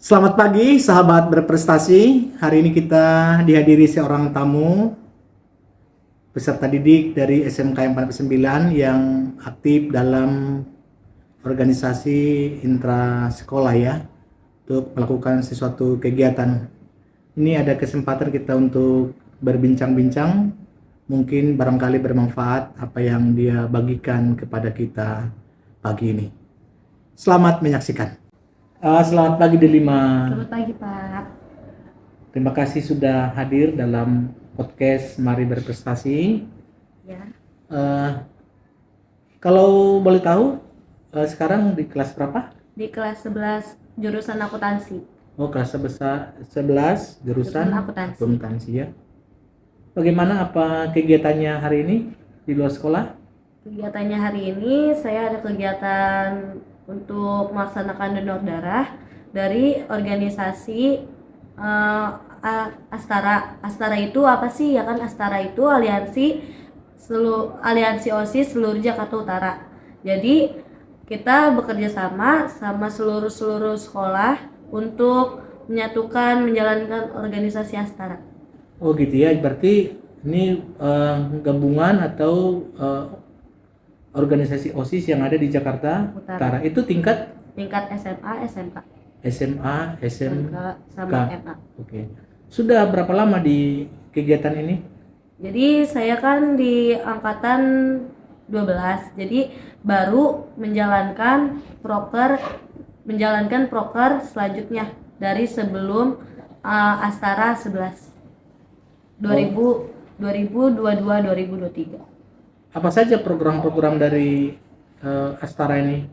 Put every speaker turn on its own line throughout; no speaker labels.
Selamat pagi, sahabat berprestasi. Hari ini kita dihadiri seorang tamu peserta didik dari SMK 49 yang aktif dalam organisasi intra sekolah ya, untuk melakukan sesuatu kegiatan. Ini ada kesempatan kita untuk berbincang-bincang, mungkin barangkali bermanfaat apa yang dia bagikan kepada kita pagi ini. Selamat menyaksikan. Selamat pagi Delima.
Selamat pagi, Pak.
Terima kasih sudah hadir dalam podcast Mari Berprestasi.
Ya,
Eh, Kalau boleh tahu, sekarang di kelas berapa?
di kelas 11 jurusan akuntansi.
Oh, kelas 11 jurusan
Akuntansi.
akuntansi ya. Bagaimana apa kegiatannya hari ini di luar sekolah?
Kegiatannya hari ini saya ada kegiatan untuk melaksanakan donor darah dari organisasi Astara. Astara itu apa sih? Ya kan, Astara itu aliansi OSIS seluruh Jakarta Utara. Jadi kita bekerja sama seluruh sekolah untuk menyatukan menjalankan organisasi Astara.
Oh gitu ya, berarti ini gabungan atau organisasi OSIS yang ada di Jakarta Utara. Itu tingkat
SMA, SMK.
SMA, SMK,
sama MA.
Oke. Sudah berapa lama di kegiatan ini?
Jadi saya kan di angkatan 12. Jadi baru menjalankan proker selanjutnya dari sebelum Astara 11. 2022-2023.
Apa saja program-program dari Astara ini?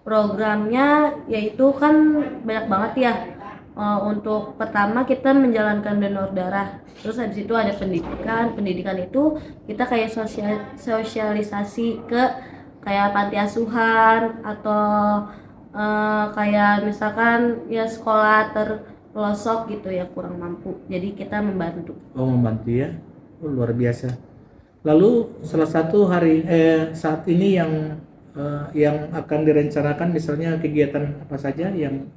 Programnya yaitu kan banyak banget ya. Untuk pertama kita menjalankan donor darah, terus habis itu ada pendidikan itu kita kayak sosialisasi ke kayak panti asuhan atau kayak misalkan ya sekolah terpelosok gitu ya, kurang mampu, jadi kita membantu.
Oh, membantu ya. Oh, luar biasa. Lalu salah satu saat ini yang akan direncanakan, misalnya kegiatan apa saja yang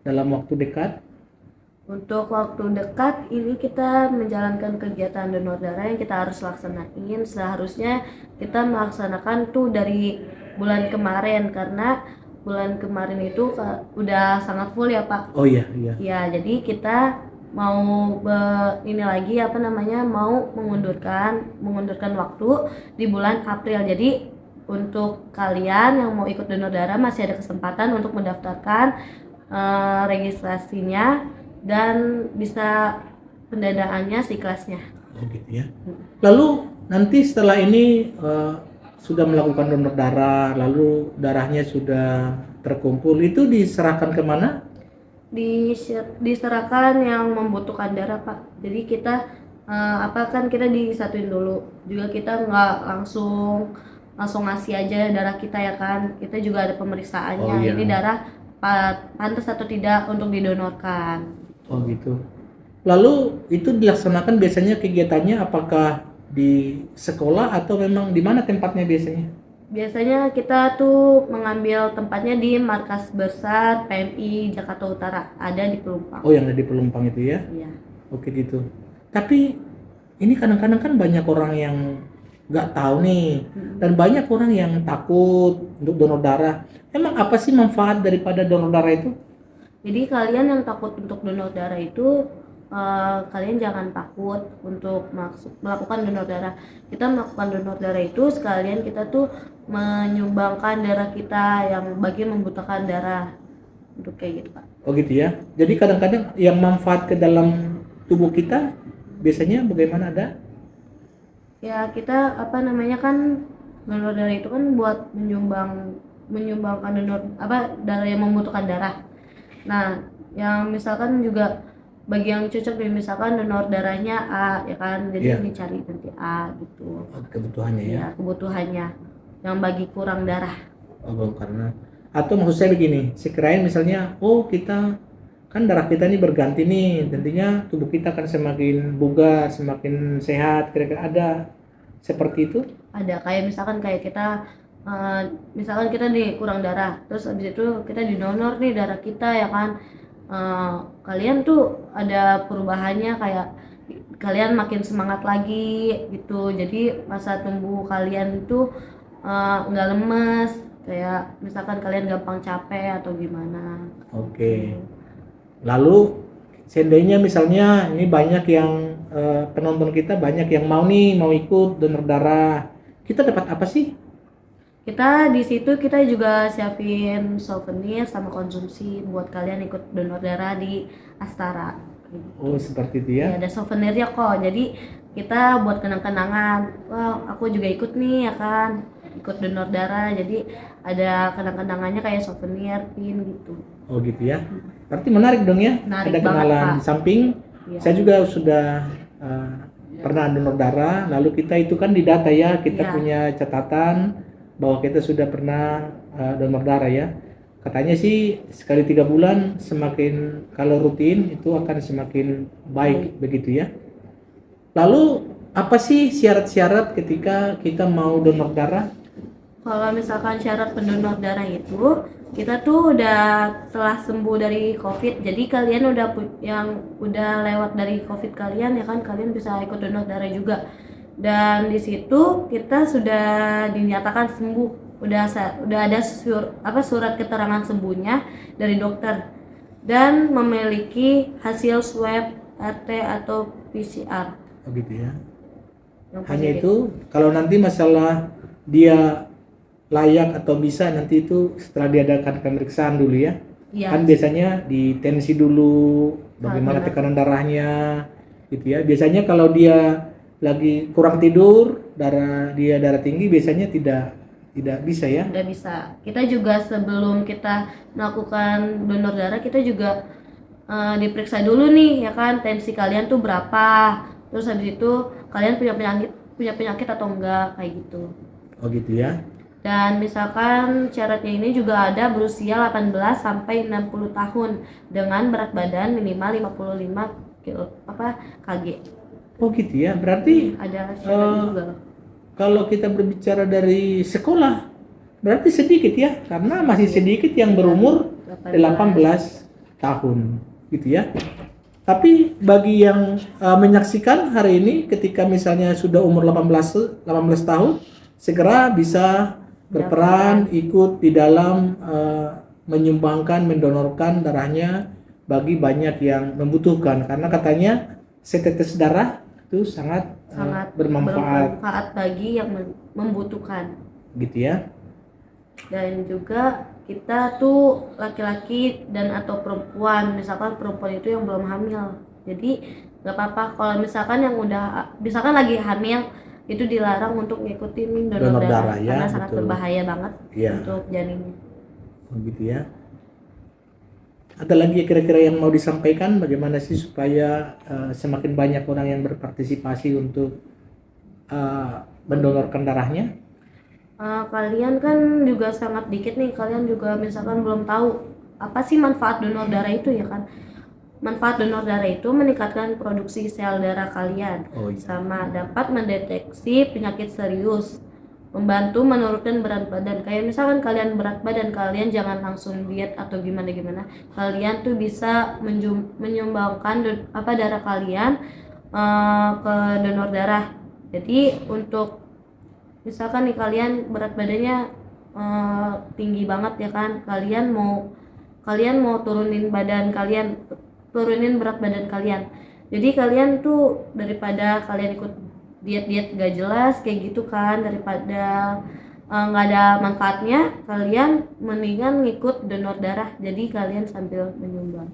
dalam waktu dekat?
Untuk waktu dekat ini kita menjalankan kegiatan donor darah yang kita harus laksanain. Seharusnya kita melaksanakan tuh dari bulan kemarin, karena bulan kemarin itu udah sangat full ya, Pak.
Oh iya, iya.
Ya, jadi kita mau mau mengundurkan waktu di bulan April. Jadi untuk kalian yang mau ikut donor darah masih ada kesempatan untuk mendaftarkan registrasinya dan bisa pendanaannya seikhlasnya.
Oh gitu ya. Lalu nanti setelah ini sudah melakukan donor darah, lalu darahnya sudah terkumpul, itu diserahkan kemana?
Diserahkan yang membutuhkan darah, Pak. Jadi kita kan kita disatuin dulu. Juga kita nggak langsung ngasih aja darah kita ya kan. Kita juga ada pemeriksaannya.
Oh, iya.
Ini darah pantas atau tidak untuk didonorkan.
Oh gitu. Lalu itu dilaksanakan biasanya kegiatannya apakah di sekolah atau memang di mana tempatnya biasanya?
Biasanya kita tuh mengambil tempatnya di markas besar PMI Jakarta Utara, ada di Pelumpang.
Oh, yang ada di Pelumpang itu ya?
Iya.
Oke gitu. Tapi ini kadang-kadang kan banyak orang yang nggak tahu nih, dan banyak orang yang takut untuk donor darah. Emang apa sih manfaat daripada donor darah itu?
Jadi kalian yang takut untuk donor darah itu kalian jangan takut untuk melakukan donor darah. Kita melakukan donor darah itu sekalian kita tuh menyumbangkan darah kita yang bagi membutuhkan darah, untuk kayak gitu, Pak.
Oh gitu ya. Jadi kadang-kadang yang manfaat ke dalam tubuh kita biasanya bagaimana ada?
Ya kita kan donor darah itu kan buat menyumbangkan darah yang membutuhkan darah. Nah, yang misalkan juga bagi yang cocok nih, misalkan donor darahnya A ya kan, jadi dicari nanti A gitu.
Kebutuhannya ya.
Ya, kebutuhannya. Yang bagi kurang darah.
Oh, karena atau maksud saya begini, sekirain misalnya, oh kita kan darah kita ini berganti nih, tentunya tubuh kita akan semakin bugar, semakin sehat, kira-kira ada seperti itu?
Ada, kayak misalkan kita misalkan kita nih kurang darah, terus habis itu kita didonor nih darah kita ya kan. kalian tuh ada perubahannya, kayak kalian makin semangat lagi gitu. Jadi masa tumbuh kalian tuh nggak lemes, kayak misalkan kalian gampang capek atau gimana.
Oke. Lalu seandainya misalnya ini banyak yang penonton kita banyak yang mau ikut donor darah, kita dapat apa sih?
Kita di situ kita juga siapin souvenir sama konsumsi buat kalian ikut donor darah di Astara.
Oh, seperti itu ya.
Ya, ada souvenirnya kok. Jadi kita buat kenang-kenangan. Wah, aku juga ikut nih ya kan. Ikut donor darah. Jadi ada kenang-kenangannya kayak souvenir, pin gitu.
Oh gitu ya. Berarti menarik dong ya.
Menarik
Ada
banget,
kenalan
Pak.
di samping.
Iya.
Saya juga sudah pernah donor darah. Lalu kita itu kan di data ya. Kita
Iya.
punya catatan bahwa kita sudah pernah donor darah ya. Katanya sih sekali 3 bulan semakin kalau rutin itu akan semakin baik begitu ya. Lalu apa sih syarat-syarat ketika kita mau donor darah?
Kalau misalkan syarat pendonor darah itu, kita tuh udah telah sembuh dari COVID. Jadi kalian yang udah lewat dari COVID kalian ya kan, kalian bisa ikut donor darah juga. Dan di situ kita sudah dinyatakan sembuh. Udah ada surat keterangan sembuhnya dari dokter dan memiliki hasil swab RT atau PCR
Oh gitu ya.
yang
Hanya
positif.
itu kalau nanti masalah dia layak atau bisa nanti itu setelah diadakan pemeriksaan dulu ya.
Iya.
Kan biasanya di tensi dulu, bagaimana
benar.
tekanan darahnya gitu ya. Biasanya kalau dia lagi kurang tidur, darah tinggi biasanya tidak bisa ya.
Nggak bisa. Kita juga sebelum kita melakukan donor darah, kita juga diperiksa dulu nih ya kan, tensi kalian tuh berapa. Terus habis itu kalian punya penyakit atau enggak, kayak gitu.
Oh gitu ya.
Dan misalkan syaratnya ini juga ada berusia 18 sampai 60 tahun dengan berat badan minimal 55 kg.
Oh gitu ya. Berarti
Ada syaratnya juga.
kalau kita berbicara dari sekolah, berarti sedikit ya, karena masih sedikit yang berumur 18 tahun, gitu ya. Tapi bagi yang menyaksikan hari ini, ketika misalnya sudah umur 18 tahun, segera bisa berperan ikut di dalam menyumbangkan, mendonorkan darahnya bagi banyak yang membutuhkan, karena katanya setetes darah itu sangat bermanfaat
bagi yang membutuhkan.
gitu ya.
Dan juga kita tuh laki-laki dan atau perempuan, misalkan perempuan itu yang belum hamil, jadi nggak apa-apa kalau misalkan yang udah misalkan lagi hamil itu dilarang untuk ngikutin donor darah
ya,
karena sangat
betul.
berbahaya banget
Iya.
untuk janinnya.
Begitu ya. Ada lagi kira-kira yang mau disampaikan bagaimana sih supaya semakin banyak orang yang berpartisipasi untuk mendonorkan darahnya?
Kalian kan juga sangat dikit nih, kalian juga misalkan belum tahu apa sih manfaat donor darah itu ya kan. Manfaat donor darah itu meningkatkan produksi sel darah kalian, sama dapat mendeteksi penyakit serius, membantu menurunkan berat badan. Kayak misalkan kalian berat badan kalian, jangan langsung diet atau gimana, kalian tuh bisa menyumbangkan darah kalian ke donor darah. Jadi untuk misalkan nih kalian berat badannya tinggi banget ya kan, kalian mau turunin berat badan kalian. Jadi kalian tuh daripada kalian ikut diet gak jelas kayak gitu kan, daripada nggak ada manfaatnya, kalian mendingan ngikut donor darah. Jadi kalian sambil menyumbang.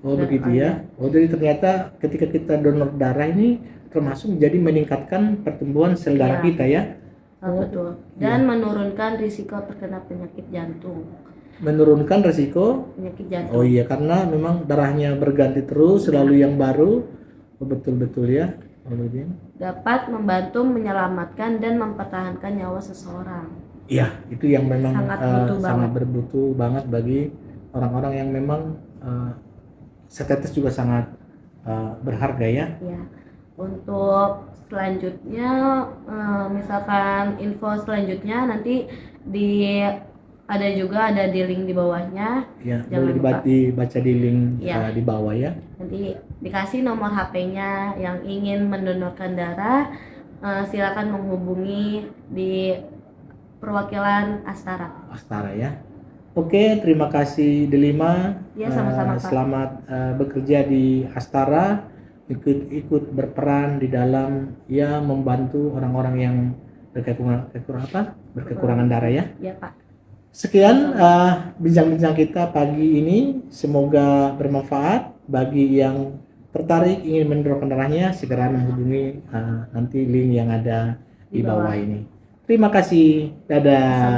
Oh begitu ya. Oh jadi ternyata ketika kita donor darah ini termasuk jadi meningkatkan pertumbuhan sel darah kita ya.
Betul. Dan menurunkan risiko terkena penyakit jantung.
Menurunkan risiko
Penyakit jantung.
Oh iya, karena memang darahnya berganti terus, selalu yang baru. Oh, betul-betul ya.
Dapat membantu menyelamatkan dan mempertahankan nyawa seseorang.
Iya, itu yang memang
sangat
berbutuh banget bagi orang-orang yang memang setetes juga sangat berharga ya.
Ya. Untuk selanjutnya, misalkan info selanjutnya nanti ada di link di bawahnya.
Ya,
Jangan
boleh
lupa.
dibaca di link
Ya.
di bawah ya.
Nanti dikasih nomor HP-nya yang ingin mendonorkan darah, silakan menghubungi di perwakilan Astara.
Astara ya. Oke, terima kasih Delima.
Ya, sama-sama, Pak.
Selamat bekerja di Astara, ikut berperan di dalam ya membantu orang-orang yang berkekurangan darah ya.
Ya, Pak.
Sekian bincang-bincang kita pagi ini, semoga bermanfaat. Bagi yang tertarik ingin mendonorkan darahnya, segera menghubungi nanti link yang ada di bawah ini. Terima kasih, dadah.